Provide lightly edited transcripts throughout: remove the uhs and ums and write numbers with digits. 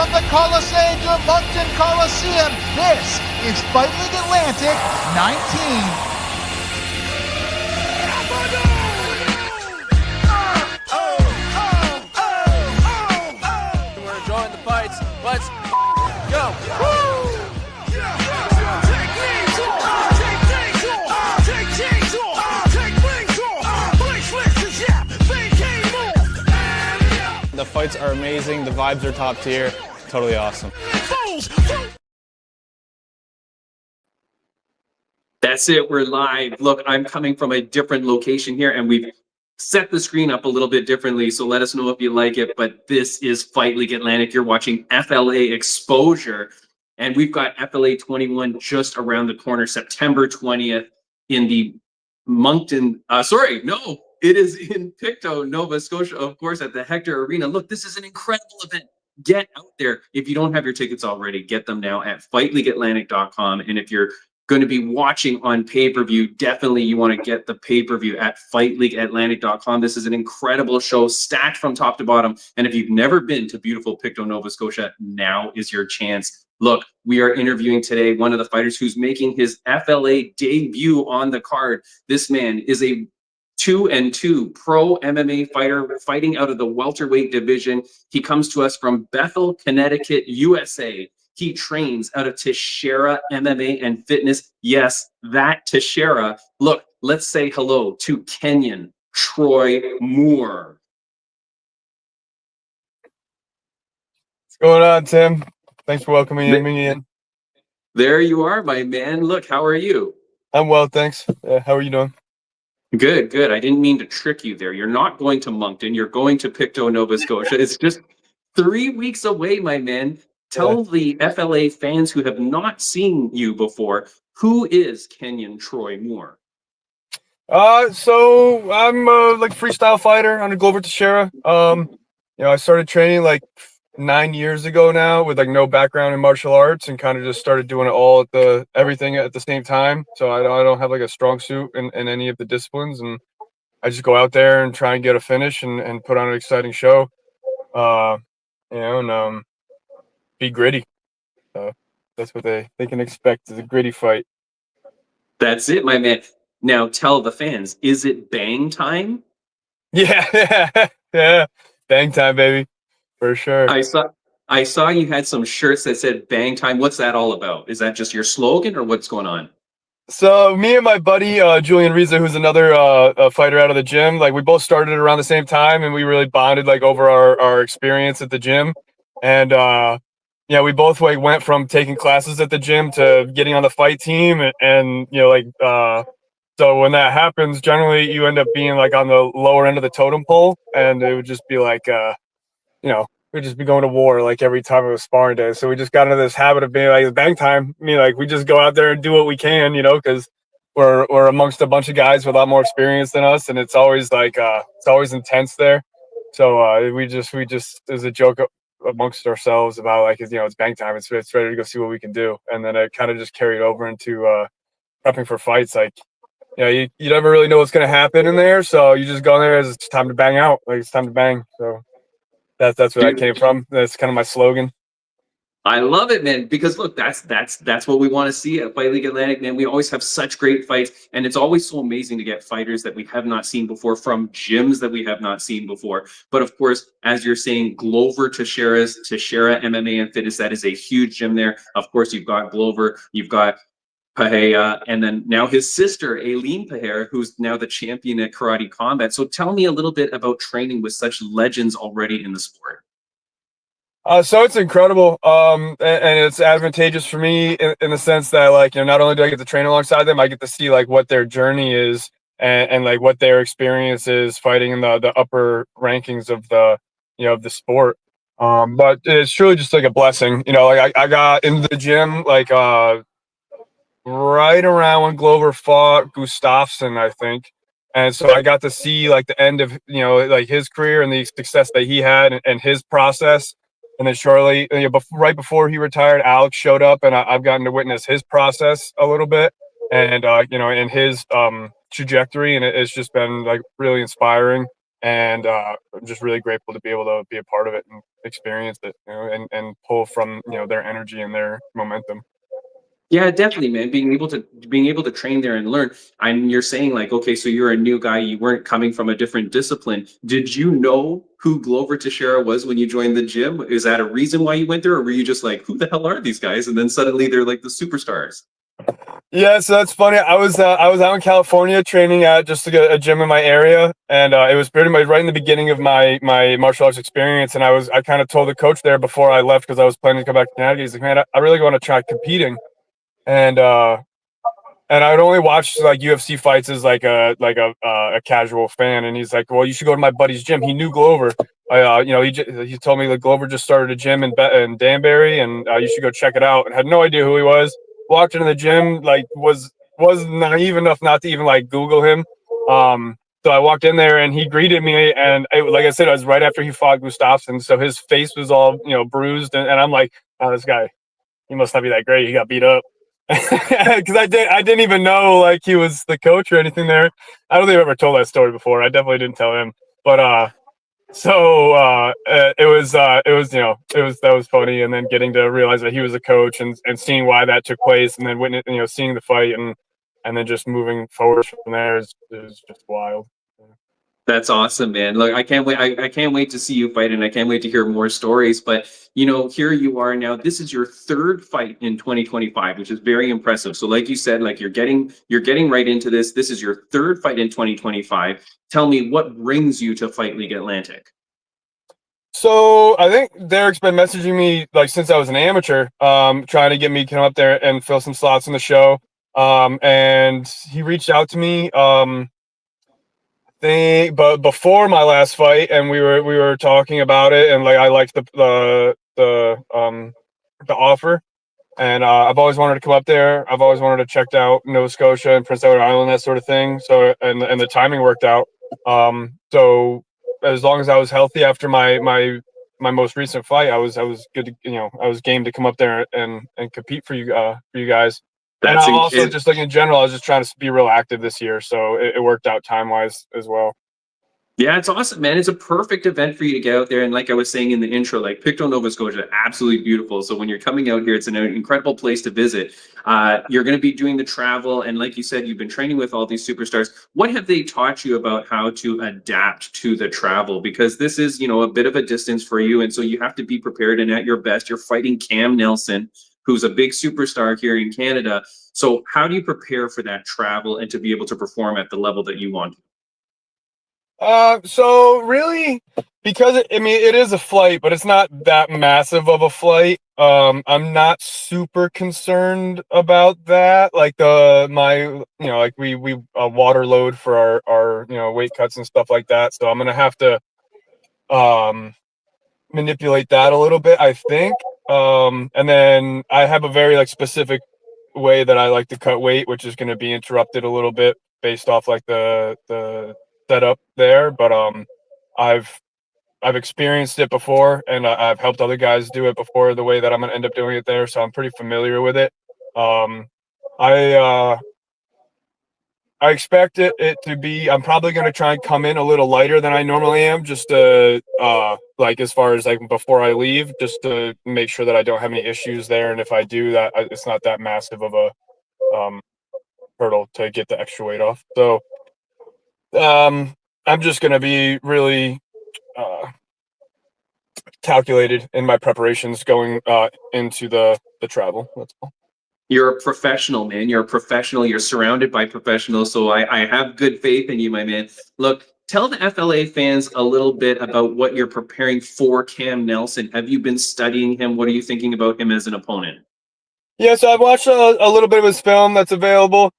from the Coliseum, Moncton Coliseum, this is Fight League Atlantic 19. We're enjoying the fights. Let's go. The fights are amazing. The vibes are top tier. Totally awesome. That's it. We're live. Look, I'm coming from a different location here, and we've set the screen up a little bit differently. So let us know if you like it. But this is Fight League Atlantic. You're watching FLA Exposure, and we've got FLA 21 just around the corner, September 20th in the Moncton. It is in Pictou, Nova Scotia, of course, at the Hector Arena. Look, this is an incredible event. Get out there. If you don't have your tickets already, get them now at fightleagueatlantic.com. And if you're going to be watching on pay-per-view, definitely you want to get the pay-per-view at fightleagueatlantic.com. This is an incredible show, stacked from top to bottom. And if you've never been to beautiful Pictou, Nova Scotia, now is your chance. Look, we are interviewing today one of the fighters who's making his FLA debut on the card. This man is a 2-2 pro MMA fighter fighting out of the welterweight division. He comes to us from Bethel, Connecticut, USA. He trains out of Texeixra MMA and Fitness. Yes, that Texeixra. Look, let's say hello to Kenyon Troy Moore. What's going on, Tim? Thanks for welcoming me in. There you are, my man. Look, how are you? I'm well, thanks. How are you doing? Good, good. I didn't mean to trick you there. You're not going to Moncton. You're going to Pictou, Nova Scotia. It's just 3 weeks away, my man. Tell the FLA fans who have not seen you before, who is Kenyon Troy Moore? So I'm a freestyle fighter on a Glover Texeixra. I started training 9 years ago now with no background in martial arts, and kind of just started doing it all everything at the same time. So I don't have a strong suit in any of the disciplines, and I just go out there and try and get a finish and put on an exciting show. And be gritty. That's what they can expect, is a gritty fight. That's it, my man. Now tell the fans, is it bang time? Yeah. Bang time, baby. For sure. I saw you had some shirts that said bang time. What's that all about? Is that just your slogan, or what's going on? So me and my buddy, Julian Riza, who's another fighter out of the gym, we both started around the same time, and we really bonded over our experience at the gym. And we both went from taking classes at the gym to getting on the fight team, and so when that happens, generally you end up being on the lower end of the totem pole, and it would just be we'd just be going to war every time it was sparring day. So we just got into this habit of being bang time. We just go out there and do what we can, because we're amongst a bunch of guys with a lot more experience than us, and it's always it's always intense there. So we just there's a joke amongst ourselves about it's bang time. It's ready to go see what we can do, and then it kind of just carried over into prepping for fights. You never really know what's going to happen in there, so you just go in there as it's time to bang out. It's time to bang. So that's where that came from. That's kind of my slogan. I love it, man, because look, that's what we want to see at Fight League Atlantic, man. We always have such great fights, and it's always so amazing to get fighters that we have not seen before from gyms that we have not seen before. But of course, as you're saying, Glover Texeixra MMA and Fitness, that is a huge gym there. Of course, you've got Glover, you've got Pahea, and then now his sister, Aileen Pahea, who's now the champion at Karate Combat. So tell me a little bit about training with such legends already in the sport. So it's incredible, and it's advantageous for me in the sense that not only do I get to train alongside them, I get to see what their journey is and what their experience is fighting in the upper rankings of the sport. But it's truly just a blessing. I got into the gym right around when Glover fought Gustafsson, I think. And so I got to see the end of his career and the success that he had and his process. And then shortly, right before he retired, Alex showed up, and I've gotten to witness his process a little bit, and in his trajectory, and it's just been really inspiring. and I'm just really grateful to be able to be a part of it and experience it, and pull from their energy and their momentum. Yeah, definitely, man. Being able to train there and learn. And you're saying like, okay, so you're a new guy. You weren't coming from a different discipline. Did you know who Glover Teixeira was when you joined the gym? Is that a reason why you went there, or were you just like, who the hell are these guys? And then suddenly they're like the superstars. Yeah, so that's funny. I was out in California training at just a gym in my area, and it was pretty much right in the beginning of my martial arts experience. And I kind of told the coach there before I left, because I was planning to come back to Canada. He's like, "Man, I really want to try competing," and I would only watch like UFC fights as like a casual fan. And he's like, "Well, you should go to my buddy's gym." He knew Glover. He told me that Glover just started a gym in Danbury, and you should go check it out. And had no idea who he was. Walked into the gym, like was naive enough not to even like Google him. So I walked in there and he greeted me, and like I said, it was right after he fought Gustafsson, so his face was all bruised, and I'm like, "Oh, this guy, he must not be that great. He got beat up." Because I didn't even know like he was the coach or anything there. I don't think I've ever told that story before. I definitely didn't tell him. But that was funny, and then getting to realize that he was a coach, and seeing why that took place, and then seeing the fight, and then just moving forward from there is just wild. That's awesome, man. Look, I can't wait. I can't wait to see you fight, and I can't wait to hear more stories. But here you are now. This is your third fight in 2025, which is very impressive. So, like you said, like you're getting right into this. This is your third fight in 2025. Tell me what brings you to Fight League Atlantic. So I think Derek's been messaging me like since I was an amateur, trying to get me to come up there and fill some slots in the show. And he reached out to me. But before my last fight, and we were talking about it, and like I liked the offer, and I've always wanted to come up there. I've always wanted to check out Nova Scotia and Prince Edward Island, that sort of thing. So and the timing worked out. So as long as I was healthy after my most recent fight, I was good to, I was game to come up there and compete for you guys. And That's I'm also it. just like in general, I was just trying to be real active this year, so it worked out time wise as well. Yeah, it's awesome, man. It's a perfect event for you to get out there. And like I was saying in the intro, like Pictou, Nova Scotia, absolutely beautiful. So when you're coming out here, it's an incredible place to visit. You're going to be doing the travel. And like you said, you've been training with all these superstars. What have they taught you about how to adapt to the travel? Because this is, a bit of a distance for you. And so you have to be prepared and at your best. You're fighting Cam Nelson, who's a big superstar here in Canada. So how do you prepare for that travel and to be able to perform at the level that you want? So really, because it is a flight, but it's not that massive of a flight. I'm not super concerned about that. Like like we water load for our weight cuts and stuff like that. So I'm gonna have to manipulate that a little bit, I think. And then I have a very like specific way that I like to cut weight, which is going to be interrupted a little bit based off like the setup there. But I've experienced it before, and I've helped other guys do it before the way that I'm going to end up doing it there, so I'm pretty familiar with it. I I expect it to be. I'm probably going to try and come in a little lighter than I normally am, just to like as far as like before I leave, just to make sure that I don't have any issues there. And if I do, that it's not that massive of a hurdle to get the extra weight off. So I'm just going to be really calculated in my preparations going into the travel. That's all. You're a professional, man. You're a professional. You're surrounded by professionals. So I have good faith in you, my man. Look, tell the FLA fans a little bit about what you're preparing for Cam Nelson. Have you been studying him? What are you thinking about him as an opponent? Yeah, so I've watched a little bit of his film that's available.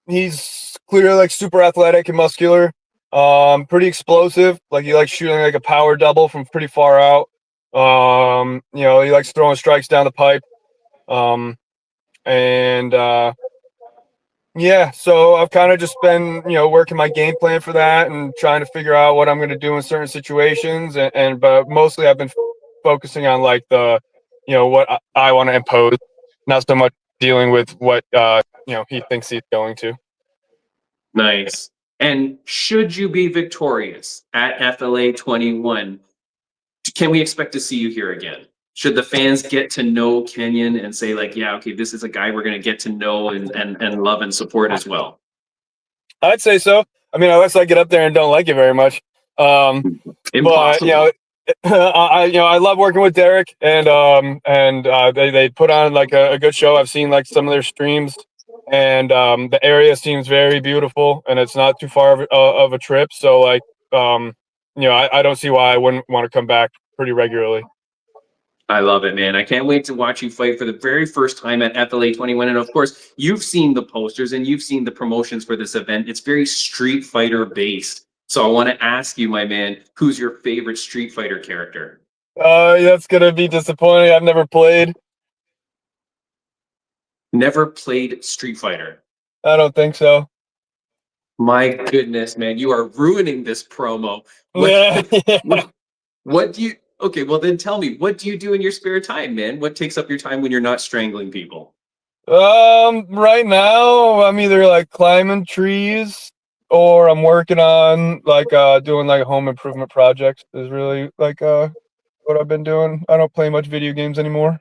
He's clearly like super athletic and muscular. Pretty explosive. Like he likes shooting like a power double from pretty far out. He likes throwing strikes down the pipe. And yeah, so I've kind of just been, working my game plan for that and trying to figure out what I'm going to do in certain situations. But mostly I've been focusing on like what I want to impose, not so much dealing with what, he thinks he's going to. Nice. And should you be victorious at FLA 21, can we expect to see you here again? Should the fans get to know Kenyon and say like, yeah, okay, this is a guy we're going to get to know and love and support as well? I'd say so. I mean, unless I get up there and don't like it very much. Impossible. But I love working with Derek, and they put on like a good show. I've seen like some of their streams, and the area seems very beautiful, and it's not too far of a trip. So like, I don't see why I wouldn't want to come back pretty regularly. I love it, man. I can't wait to watch you fight for the very first time at FLA 21. And of course, you've seen the posters and you've seen the promotions for this event. It's very Street Fighter based. So I want to ask you, my man, who's your favorite Street Fighter character? That's going to be disappointing. I've never played. Never played Street Fighter? I don't think so. My goodness, man. You are ruining this promo. What do you... Okay, well then tell me, what do you do in your spare time, man? What takes up your time when you're not strangling people? Right now I'm either like climbing trees or I'm working on like doing like home improvement projects is really like what I've been doing. I don't play much video games anymore.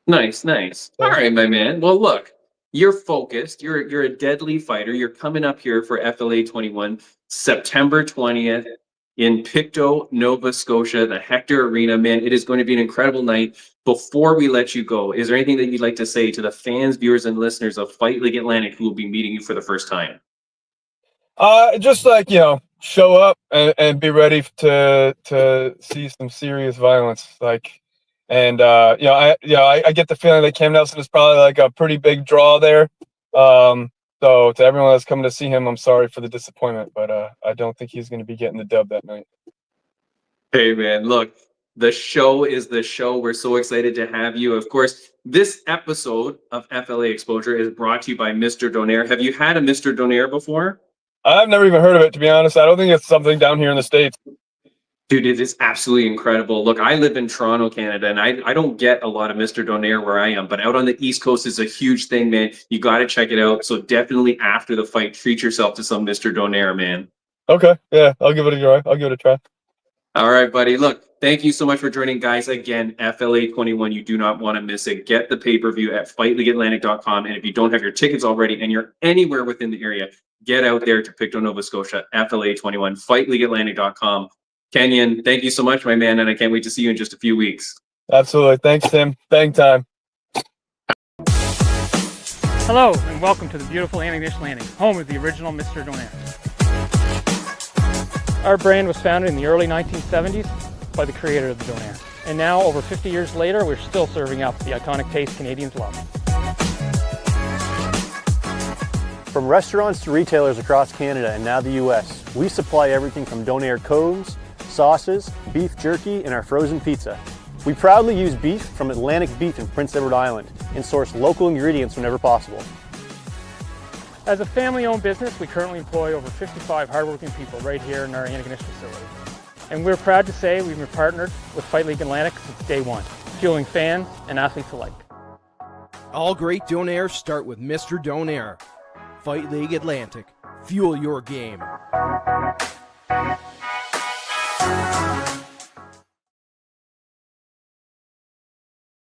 Nice. All right, my man. Well, look, you're focused. You're a deadly fighter. You're coming up here for FLA 21, September 20th. In Pictou, Nova Scotia, the Hector Arena. Man, it is going to be an incredible night. Before we let you go, is there anything that you'd like to say to the fans, viewers, and listeners of Fight League Atlantic who will be meeting you for the first time? Just like, show up and be ready to see some serious violence. Like, and I get the feeling that Cam Nelson is probably like a pretty big draw there. So to everyone that's coming to see him, I'm sorry for the disappointment, but I don't think he's going to be getting the dub that night. Hey, man, look, the show is the show. We're so excited to have you. Of course, this episode of FLA Exposure is brought to you by Mr. Donaire. Have you had a Mr. Donaire before? I've never even heard of it, to be honest. I don't think it's something down here in the States. Dude, it is absolutely incredible. Look, I live in Toronto, Canada, and I don't get a lot of Mr. Donaire where I am, but out on the East Coast is a huge thing, man. You got to check it out. So definitely after the fight, treat yourself to some Mr. Donaire, man. Okay, yeah, I'll give it a try. All right, buddy. Look, thank you so much for joining, guys. Again, FLA 21, you do not want to miss it. Get the pay-per-view at fightleagueatlantic.com, and if you don't have your tickets already and you're anywhere within the area, get out there to Pictou, Nova Scotia, FLA 21, fightleagueatlantic.com. Kenyon, thank you so much, my man, and I can't wait to see you in just a few weeks. Absolutely. Thanks, Tim. Bang time. Hello, and welcome to the beautiful Ammunition Landing, home of the original Mr. Donaire. Our brand was founded in the early 1970s by the creator of the Donaire. And now, over 50 years later, we're still serving up the iconic taste Canadians love. From restaurants to retailers across Canada and now the US, we supply everything from Donaire cones, sauces, beef jerky, and our frozen pizza. We proudly use beef from Atlantic Beef in Prince Edward Island and source local ingredients whenever possible. As a family-owned business, we currently employ over 55 hardworking people right here in our Antigonish facility. And we're proud to say we've been partnered with Fight League Atlantic since day one, fueling fans and athletes alike. All great Donaires start with Mr. Donaire. Fight League Atlantic. Fuel your game.